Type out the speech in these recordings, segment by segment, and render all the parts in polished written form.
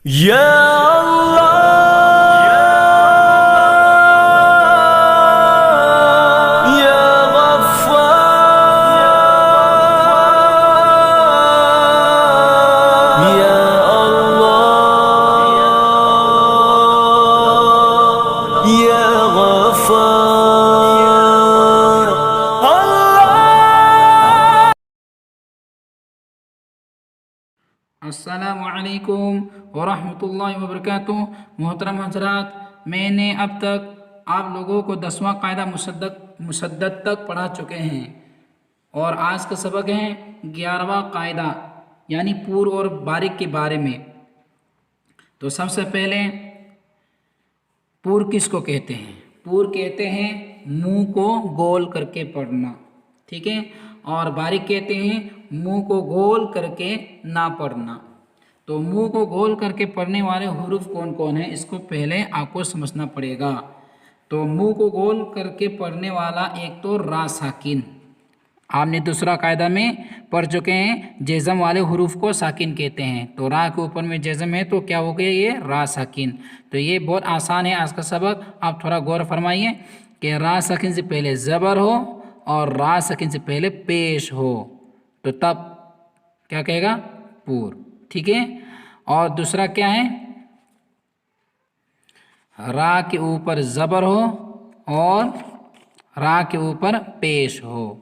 یا اللہ یا غفار یا اللہ یا غفار اللہ۔ السلام علیکم ورحمۃ اللہ وبرکاتہ۔ محترم حضرات، میں نے اب تک آپ لوگوں کو 10واں قاعدہ مسدد تک پڑھا چکے ہیں، اور آج کا سبق ہے 11واں قاعدہ یعنی پور اور باریک کے بارے میں۔ تو سب سے پہلے پور کس کو کہتے ہیں؟ پور کہتے ہیں منہ کو گول کر کے پڑھنا، ٹھیک ہے، اور باریک کہتے ہیں منہ کو گول کر کے نہ پڑھنا۔ تو منہ کو گول کر کے پڑھنے والے حروف کون کون ہیں، اس کو پہلے آپ کو سمجھنا پڑے گا۔ تو منہ کو گول کر کے پڑھنے والا ایک تو را ساکن، آپ نے دوسرا قاعدہ میں پڑھ چکے ہیں، جزم والے حروف کو ساکن کہتے ہیں۔ تو را کے اوپر میں جزم ہے تو کیا ہو گیا، یہ را ساکن۔ تو یہ بہت آسان ہے آج کا سبق، آپ تھوڑا غور فرمائیے کہ را ساکن سے پہلے زبر ہو اور را ساکن سے پہلے پیش ہو تو تب کیا کہے گا، پور، ٹھیک ہے۔ اور دوسرا کیا ہے، را کے اوپر زبر ہو اور را کے اوپر پیش ہو،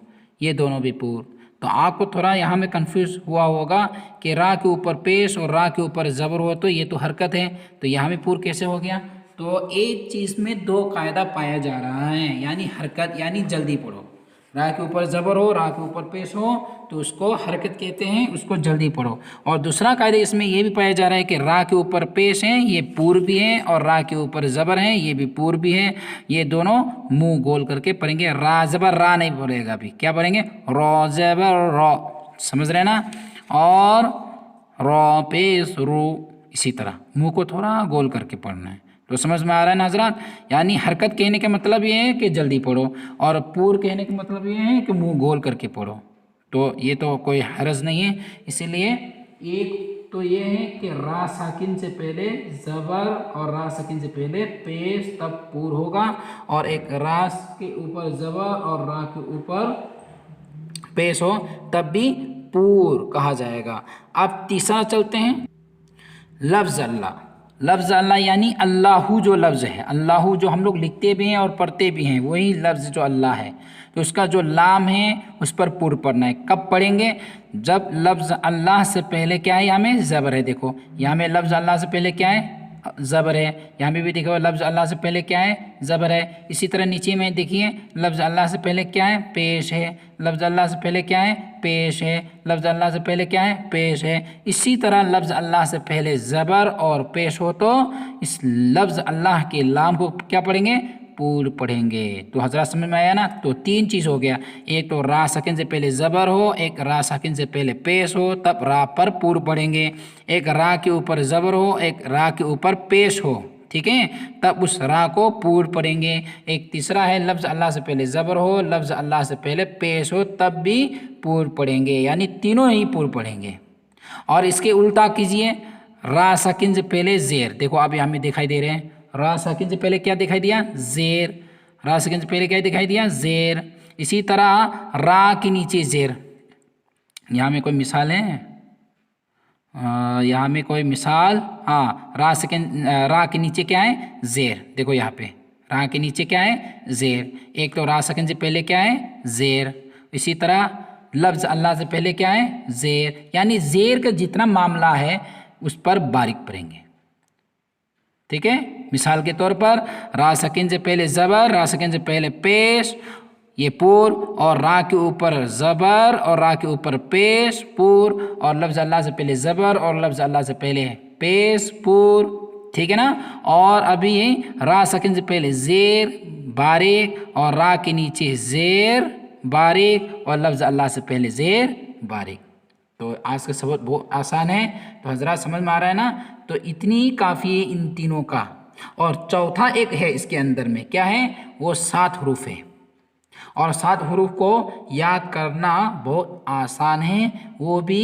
یہ دونوں بھی پور۔ تو آپ کو تھوڑا یہاں میں کنفیوز ہوا ہوگا کہ را کے اوپر پیش اور را کے اوپر زبر ہو تو یہ تو حرکت ہے، تو یہاں میں پور کیسے ہو گیا؟ تو ایک چیز میں دو قاعدہ پایا جا رہا ہے، یعنی حرکت، یعنی جلدی پڑھو۔ را کے اوپر زبر ہو، را کے اوپر پیش ہو تو اس کو حرکت کہتے ہیں، اس کو جلدی پڑھو۔ اور دوسرا قاعدہ اس میں یہ بھی پایا جا رہا ہے کہ را کے اوپر پیش ہیں یہ پور بھی ہیں، اور را کے اوپر زبر ہیں یہ بھی پور بھی ہے۔ یہ دونوں منہ گول کر کے پڑھیں گے، را زبر را نہیں پڑھے گا، ابھی کیا پڑھیں گے، را زبر را، سمجھ رہے نا، اور را پیش رو، اسی طرح منہ کو تھوڑا گول کر کے پڑھنا ہے۔ تو سمجھ میں آ رہا ہے نا حضرات؟ یعنی حرکت کہنے کا مطلب یہ ہے کہ جلدی پڑھو، اور پور کہنے کا مطلب یہ ہے کہ منہ گول کر کے پڑھو۔ تو یہ تو کوئی حرج نہیں ہے، اسی لیے ایک تو یہ ہے کہ را ساکن سے پہلے زبر اور را ساکن سے پہلے پیش تب پور ہوگا، اور ایک را کے اوپر زبر اور را کے اوپر پیش ہو تب بھی پور کہا جائے گا۔ اب تیسرا چلتے ہیں، لفظ اللہ۔ لفظ اللہ یعنی اللہ جو لفظ ہے، اللہ جو ہم لوگ لکھتے بھی ہیں اور پڑھتے بھی ہیں، وہی لفظ جو اللہ ہے، تو اس کا جو لام ہے اس پر پور پڑھنا ہے۔ کب پڑھیں گے؟ جب لفظ اللہ سے پہلے کیا ہے، یہاں میں زبر ہے، دیکھو یہاں میں لفظ اللہ سے پہلے کیا ہے، زبر ہے، یہاں میں بھی دیکھو لفظ اللہ سے پہلے کیا ہے، زبر ہے۔ اسی طرح نیچے میں دیکھیے لفظ اللہ سے پہلے کیا ہے، پیش ہے، لفظ اللہ سے پہلے کیا ہے، پیش ہے، لفظ اللہ سے پہلے کیا ہے، پیش ہے۔ اسی طرح لفظ اللہ سے پہلے زبر اور پیش ہو تو اس لفظ اللہ کے لام کو کیا پڑھیں گے، پور پڑھیں گے۔ تو حضرات سمجھ میں آیا نا؟ تو تین چیز ہو گیا، ایک تو را ساکن سے پہلے زبر ہو، ایک را ساکن سے پہلے پیش ہو تب را پر پور پڑھیں گے، ایک را کے اوپر زبر ہو، ایک را کے اوپر پیش ہو، ٹھیک ہے، تب اس را کو پور پڑھیں گے۔ ایک تیسرا ہے لفظ اللہ سے پہلے زبر ہو، لفظ اللہ سے پہلے پیش ہو تب بھی پور پڑھیں گے، یعنی تینوں ہی پور پڑھیں گے۔ اور اس کے الٹا کیجئے، را ساکن سے پہلے زیر، دیکھو اب یہاں میں دکھائی دے رہے ہیں، را ساکن سے پہلے کیا دکھائی دیا، زیر، را ساکن سے پہلے کیا دکھائی دیا، زیر۔ اسی طرح را کے نیچے زیر، یہاں میں کوئی مثال ہے، یہاں میں کوئی مثال، ہاں، را کے نیچے کیا ہے، زیر، دیکھو یہاں پہ را کے نیچے کیا ہے، زیر۔ ایک تو را ساکن سے پہلے کیا ہے، زیر۔ اسی طرح لفظ اللہ سے پہلے کیا ہے، زیر، یعنی زیر کا جتنا معاملہ ہے اس پر باریک پڑھیں گے، ٹھیک ہے۔ مثال کے طور پر را ساکن سے پہلے زبر، را ساکن سے پہلے پیش، یہ پور، اور را کے اوپر زبر اور را کے اوپر پیش، پور، اور لفظ اللہ سے پہلے زبر اور لفظ اللہ سے پہلے پیش، پور، ٹھیک ہے نا۔ اور ابھی را ساکن سے پہلے زیر باریک، اور را کے نیچے زیر باریک، اور لفظ اللہ سے پہلے زیر باریک۔ تو آج کا سبق بہت آسان ہے، تو حضرات سمجھ میں آ رہا ہے نا؟ تو اتنی کافی ہے ان تینوں کا۔ اور چوتھا ایک ہے اس کے اندر میں، کیا ہے وہ، 7 حروف ہے، اور 7 حروف کو یاد کرنا بہت آسان ہے، وہ بھی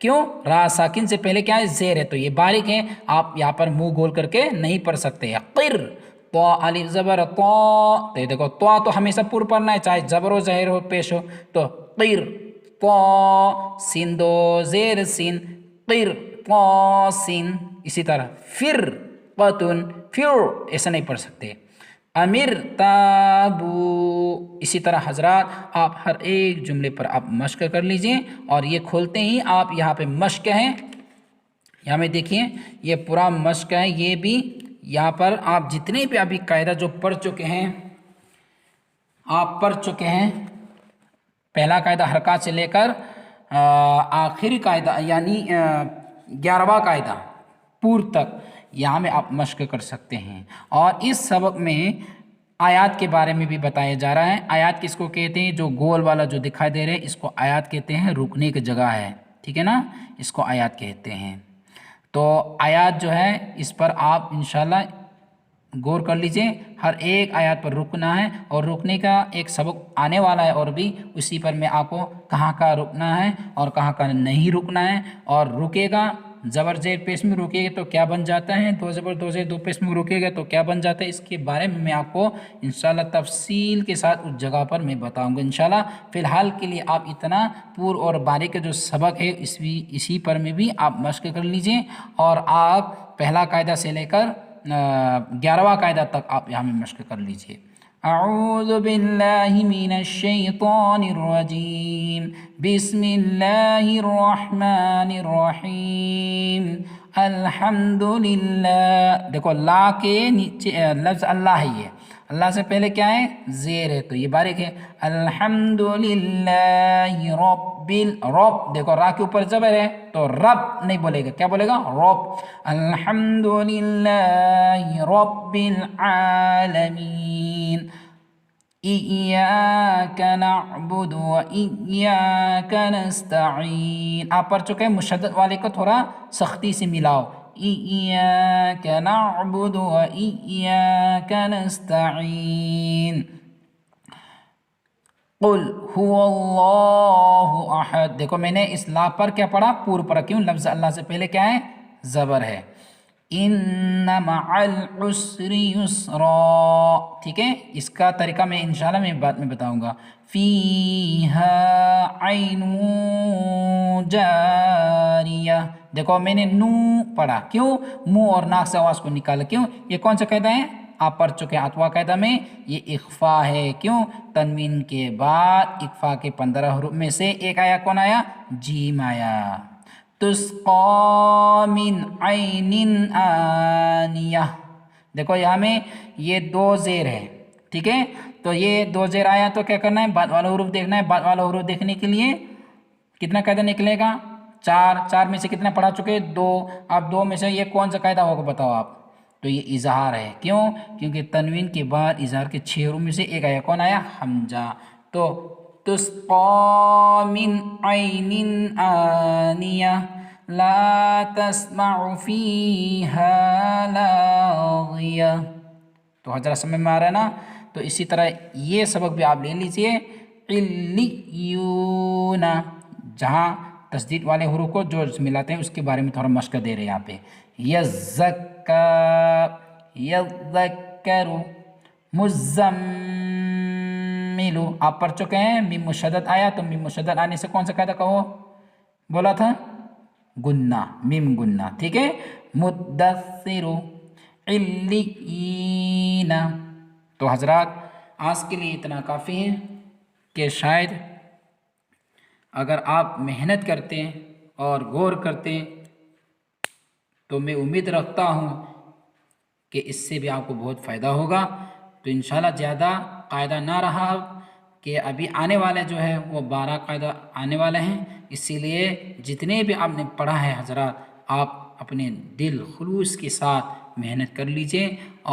کیوں؟ را ساکن سے پہلے کیا ہے؟ زیر ہے، تو یہ باریک ہے، آپ یہاں پر منہ گول کر کے نہیں پڑھ سکتے. قر تو الف زبر تو، تو دیکھو تو ہمیشہ پر پڑھنا ہے، چاہے زبر ہو ظاہر ہو پیش ہو. تو قر تو، سین دو زیر سین، قر تو سین. اسی طرح فر قطن، فر ایسا نہیں پڑھ سکتے. امر تابو. اسی طرح حضرات آپ ہر ایک جملے پر آپ مشق کر لیجئے، اور یہ کھولتے ہی آپ یہاں پہ مشق ہے، یہاں میں دیکھیے یہ پورا مشق ہے. یہ بھی یہاں پر آپ جتنے بھی ابھی قاعدہ جو پڑھ چکے ہیں، آپ پڑھ چکے ہیں، پہلا قاعدہ حرکات سے لے کر آخری قاعدہ یعنی 11واں قاعدہ پور تک، یہاں میں آپ مشق کر سکتے ہیں. اور اس سبق میں آیات کے بارے میں بھی بتایا جا رہا ہے. آیات کس کو کہتے ہیں؟ جو گول والا جو دکھائی دے رہے ہیں اس کو آیات کہتے ہیں، رکنے کی جگہ ہے، ٹھیک ہے نا، اس کو آیات کہتے ہیں. تو آیات جو ہے اس پر آپ انشاءاللہ غور کر لیجئے، ہر ایک آیات پر رکنا ہے، اور رکنے کا ایک سبق آنے والا ہے، اور بھی اسی پر میں آپ کو کہاں کا رکنا ہے اور کہاں کا نہیں رکنا ہے. اور رکے گا زبر زیر پیش میں رکے گا تو کیا بن جاتا ہے، دو زبر دو زیر دو پیش میں رکے گا تو کیا بن جاتا ہے، اس کے بارے میں آپ کو انشاءاللہ تفصیل کے ساتھ اس جگہ پر میں بتاؤں گا انشاءاللہ. فی الحال کے لیے آپ اتنا پور اور باریک جو سبق ہے اسی پر میں بھی آپ مشق کر لیجئے، اور آپ پہلا قاعدہ سے لے کر 11واں قاعدہ تک آپ یہاں میں مشق کر لیجئے. اعوذ باللہ من الشیطان الرجیم، بسم اللہ الرحمن الرحیم، الحمدللہ. دیکھو لا کے نیچے لفظ اللہ ہے، یہ اللہ سے پہلے کیا ہے؟ زیر ہے، تو یہ باریک ہے. الحمدللہ رب، دیکھو را کے اوپر زبر ہے تو رب نہیں بولے گا، کیا بولے گا؟ رب. الحمدللہ رب العالمین، ایاک نعبد و ایاک نستعین. آپ پڑھ چکے ہیں، مشدد والے کو تھوڑا سختی سے ملاؤ. ایاک نعبد و ایاک نستعین. قل هو اللہ احد. دیکھو میں نے اس لا پر کیا پڑھا؟ پور پڑھا. کیوں؟ لفظ اللہ سے پہلے کیا ہے؟ زبر ہے. ان مع العسر یسرا، ٹھیک ہے. اس کا طریقہ میں انشاءاللہ میں بعد میں بتاؤں گا. فیہا عین جاریہ. دیکھو میں نے نو پڑھا، کیوں؟ منہ اور ناک سے آواز کو نکالا. کیوں؟ یہ کون سا قاعدہ ہے؟ آپ پڑھ چکے ہیں 8واں قاعدہ میں، یہ اخفا ہے. کیوں؟ تنوین کے بعد اخفا کے 15 حروف میں سے ایک آیا، کون آیا؟ جیم آیا. تسقا من عین آنیہ. دیکھو یہاں میں یہ دو زیر ہے، ٹھیک ہے. تو یہ دو زیر آیا تو کیا کرنا ہے؟ بعد والا حروف دیکھنا ہے. بعد والا حروف دیکھنے کے لیے کتنا قاعدہ نکلے گا؟ 4 میں سے کتنا پڑھا چکے؟ 2. اب 2 میں سے یہ کون سا قاعدہ ہوگا بتاؤ آپ؟ تو یہ اظہار ہے. کیوں؟ کیونکہ تنوین کے بعد اظہار کے 6 حروف میں سے ایک آیا، کون آیا؟ حمزہ. تو تسقا من عین آنیہ لا تسمع فیہا لاغیہ. تو حضرات سمجھ میں آ رہا ہے نا؟ تو اسی طرح یہ سبق بھی آپ لے لیجئے. علیون، جہاں تشدید والے حروف کو جو ملاتے ہیں اس کے بارے میں تھوڑا مشق دے رہے ہیں یہاں پہ. یزکا، یذکر، مزمل. آپ پڑھ چکے ہیں میم مشدد آیا، تو میم مشدد آنے سے کون سا قاعدہ کہو بولا تھا؟ گنہ، میم گنہ، ٹھیک ہے. مدثر، علیین. تو حضرات آج کے لیے اتنا کافی ہے کہ شاید اگر آپ محنت کرتے اور غور کرتے تو میں امید رکھتا ہوں کہ اس سے بھی آپ کو بہت فائدہ ہوگا. تو انشاءاللہ زیادہ قاعدہ نہ رہا کہ ابھی آنے والے جو ہے وہ 12 قاعدہ آنے والے ہیں، اسی لیے جتنے بھی آپ نے پڑھا ہے حضرات آپ اپنے دل خلوص کے ساتھ محنت کر لیجئے،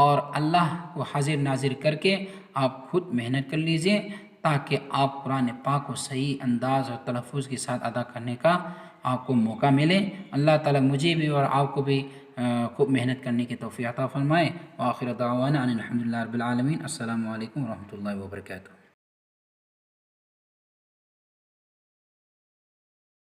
اور اللہ کو حاضر ناظر کر کے آپ خود محنت کر لیجئے تاکہ آپ قرآن پاک کو صحیح انداز اور تلفظ کے ساتھ ادا کرنے کا آپ کو موقع ملے. اللہ تعالیٰ مجھے بھی اور آپ کو بھی خوب محنت کرنے کی توفیق عطا فرمائے. وآخر دعوانا ان الحمدللہ رب العالمین. السلام علیکم ورحمۃ اللہ وبرکاتہ.